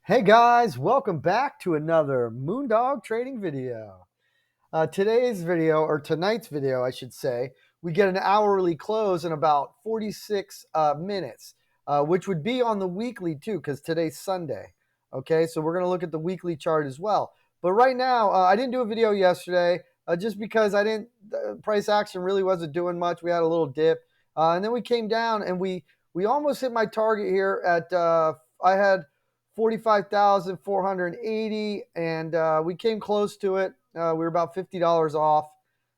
Hey guys, welcome back to another Moondog trading video. Today's video, or tonight's video, I should say, we get an hourly close in about 46 minutes, which would be on the weekly too, because today's Sunday. Okay, so we're going to look at the weekly chart as well. But right now, I didn't do a video yesterday just because price action really wasn't doing much. We had a little dip, and then we came down and we almost hit my target here at I had 45,480, and we came close to it. We were about $50 off,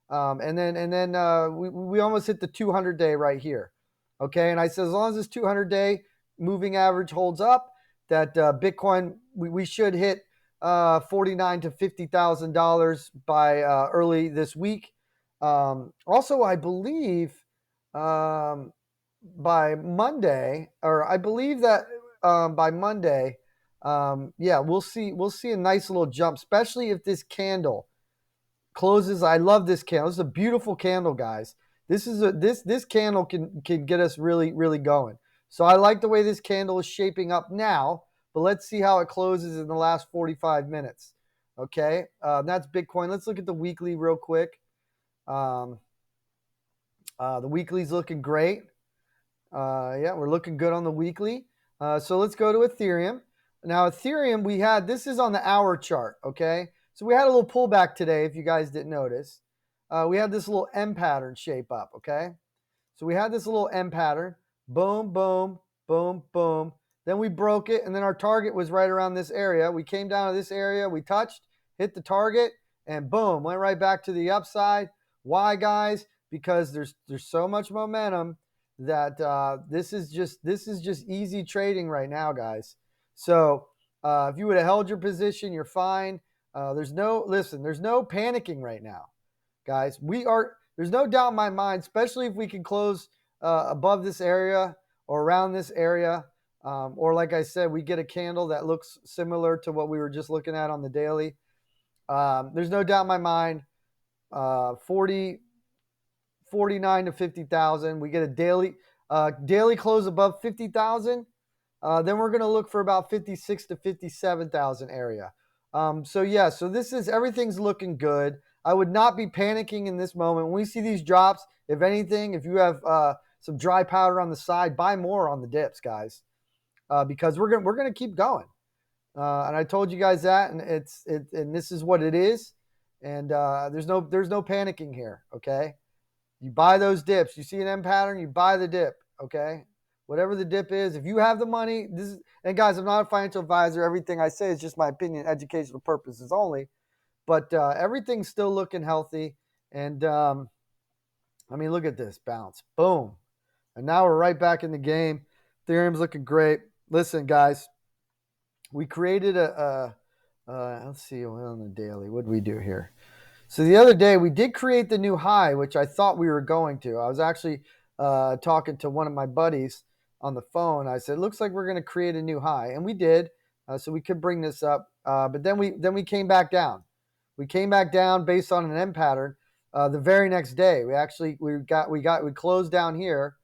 and then we almost hit the 200-day right here. Okay, and I said as long as this 200-day moving average holds up, that Bitcoin we should hit $49,000 to $50,000 by early this week. Also, I believe by Monday, or I believe that by Monday. Yeah, we'll see a nice little jump, especially if this candle closes. I love this candle. This is a beautiful candle, guys. This candle can get us really going. So I like the way this candle is shaping up now, but let's see how it closes in the last 45 minutes. Okay, that's Bitcoin. Let's look at the weekly real quick. The weekly's looking great. Yeah, we're looking good on the weekly. So let's go to Ethereum. Now, Ethereum, this is on the hour chart, okay? So we had a little pullback today, if you guys didn't notice. We had this little M pattern shape up, okay? So we had this little M pattern, boom, boom, boom, boom. Then we broke it, and then our target was right around this area. We came down to this area, we touched, hit the target, and boom, went right back to the upside. Why, guys? Because there's so much momentum that this is just easy trading right now, guys. So if you would have held your position, you're fine. There's no panicking right now, guys. There's no doubt in my mind, especially if we can close above this area or around this area, or like I said, we get a candle that looks similar to what we were just looking at on the daily. There's no doubt in my mind. 49 to 50,000. We get a daily close above 50,000. Then we're going to look for about 56 to 57,000 area. So everything's looking good. I would not be panicking in this moment. When we see these drops, if anything, if you have some dry powder on the side, buy more on the dips, guys, because we're gonna keep going. And I told you guys that, and and this is what it is. And there's no panicking here. Okay. You buy those dips. You see an M pattern, you buy the dip, okay? Whatever the dip is, if you have the money, and guys, I'm not a financial advisor. Everything I say is just my opinion, educational purposes only. But everything's still looking healthy. And I mean, look at this bounce. Boom. And now we're right back in the game. Ethereum's looking great. Listen, guys, we created let's see, on the daily. What did we do here? So the other day we did create the new high, which I thought we were going to. I was actually talking to one of my buddies on the phone. I said, "Looks like we're going to create a new high," and we did. So we could bring this up, but then we came back down. We came back down based on an M pattern. The very next day, we closed down here,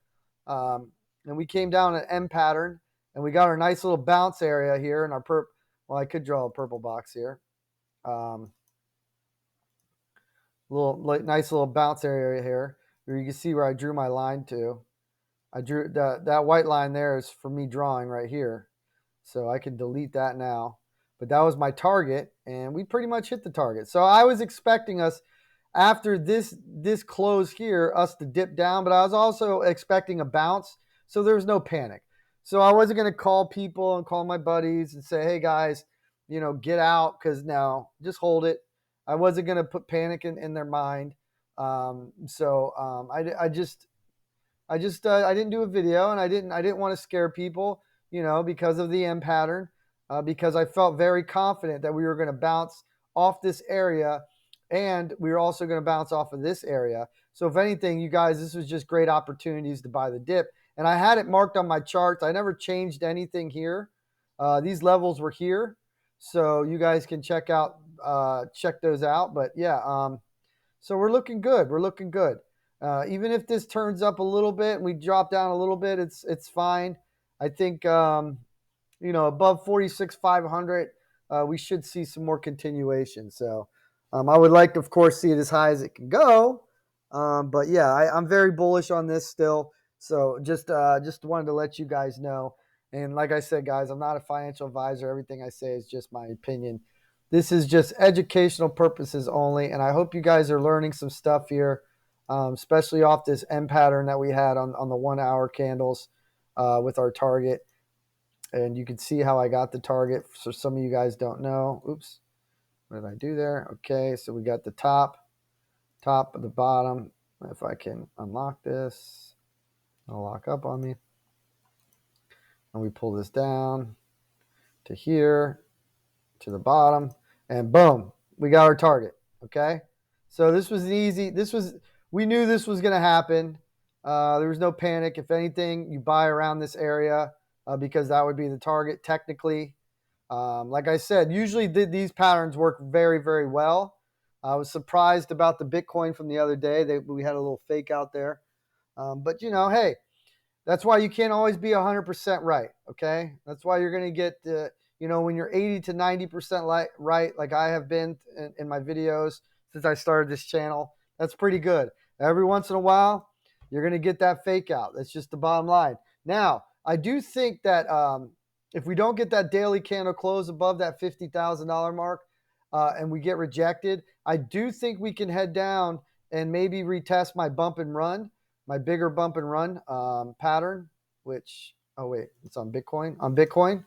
and we came down an M pattern, and we got our nice little bounce area here in our Well, I could draw a purple box here. Nice little bounce area here where you can see where I drew my line to. I drew that white line there is for me drawing right here. So I can delete that now. But that was my target, and we pretty much hit the target. So I was expecting us, after this close here, us to dip down, but I was also expecting a bounce. So there was no panic. So I wasn't going to call people and call my buddies and say, "Hey guys, get out," because no, just hold it. I wasn't going to put panic in their mind. I didn't do a video, and I didn't want to scare people, because of the M pattern, because I felt very confident that we were going to bounce off this area, and we were also going to bounce off of this area. So if anything, you guys, this was just great opportunities to buy the dip. And I had it marked on my charts. I never changed anything here. These levels were here, so you guys can check those out. But yeah, so we're looking good. We're looking good. Even if this turns up a little bit and we drop down a little bit, it's fine. I think above 46,500, we should see some more continuation. So I would like to, of course, see it as high as it can go. But yeah, I'm very bullish on this still. So just wanted to let you guys know. And like I said, guys, I'm not a financial advisor. Everything I say is just my opinion. This is just educational purposes only. And I hope you guys are learning some stuff here, especially off this M pattern that we had on the 1 hour candles with our target. And you can see how I got the target. So some of you guys don't know. Oops. What did I do there? Okay, so we got the top of the bottom. If I can unlock this, it'll lock up on me. And we pull this down to here, to the bottom, and boom, we got our target. Okay, so this was easy. We knew this was going to happen. There was no panic. If anything, you buy around this area because that would be the target technically. Like I said, usually these patterns work very, very well. I was surprised about the Bitcoin from the other day. We had a little fake out there. But, hey, that's why you can't always be 100% right, okay? That's why you're going to get, when you're 80 to 90% right, like I have been in my videos since I started this channel, that's pretty good. Every once in a while, you're going to get that fake out. That's just the bottom line. Now, I do think that if we don't get that daily candle close above that $50,000 mark and we get rejected, I do think we can head down and maybe retest my bump and run, my bigger bump and run pattern, which, oh wait, it's on Bitcoin. On Bitcoin.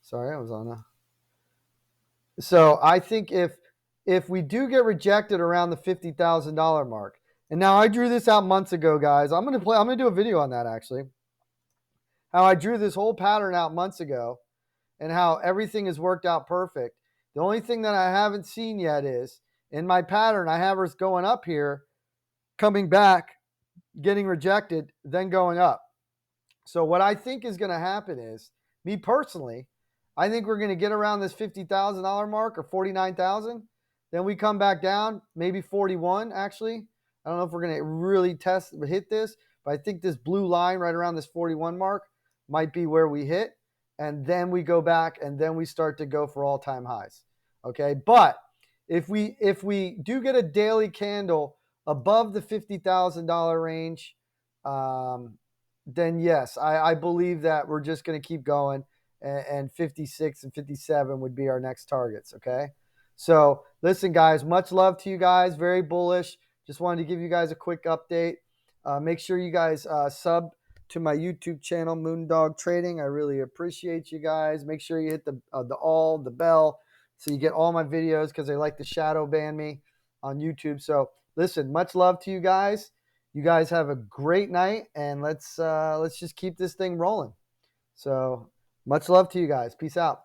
Sorry, I was on a. So I think if we do get rejected around the $50,000 mark, and now I drew this out months ago, guys. I'm gonna do a video on that actually. How I drew this whole pattern out months ago and how everything has worked out perfect. The only thing that I haven't seen yet is in my pattern, I have us going up here, coming back, getting rejected, then going up. So what I think is going to happen is, me personally, I think we're going to get around this $50,000 mark or 49,000. Then we come back down, maybe 41 actually. I don't know if we're going to really hit this, but I think this blue line right around this 41 mark might be where we hit. And then we go back and then we start to go for all-time highs. Okay, but if we do get a daily candle above the $50,000 range, then yes, I believe that we're just going to keep going, and 56 and 57 would be our next targets. Okay, so listen, guys, much love to you guys. Very bullish. Just wanted to give you guys a quick update. Make sure you guys sub to my YouTube channel, Moondog Trading. I really appreciate you guys. Make sure you hit the bell, so you get all my videos because they like to shadow ban me on YouTube. So listen, much love to you guys. You guys have a great night, and let's just keep this thing rolling. So much love to you guys. Peace out.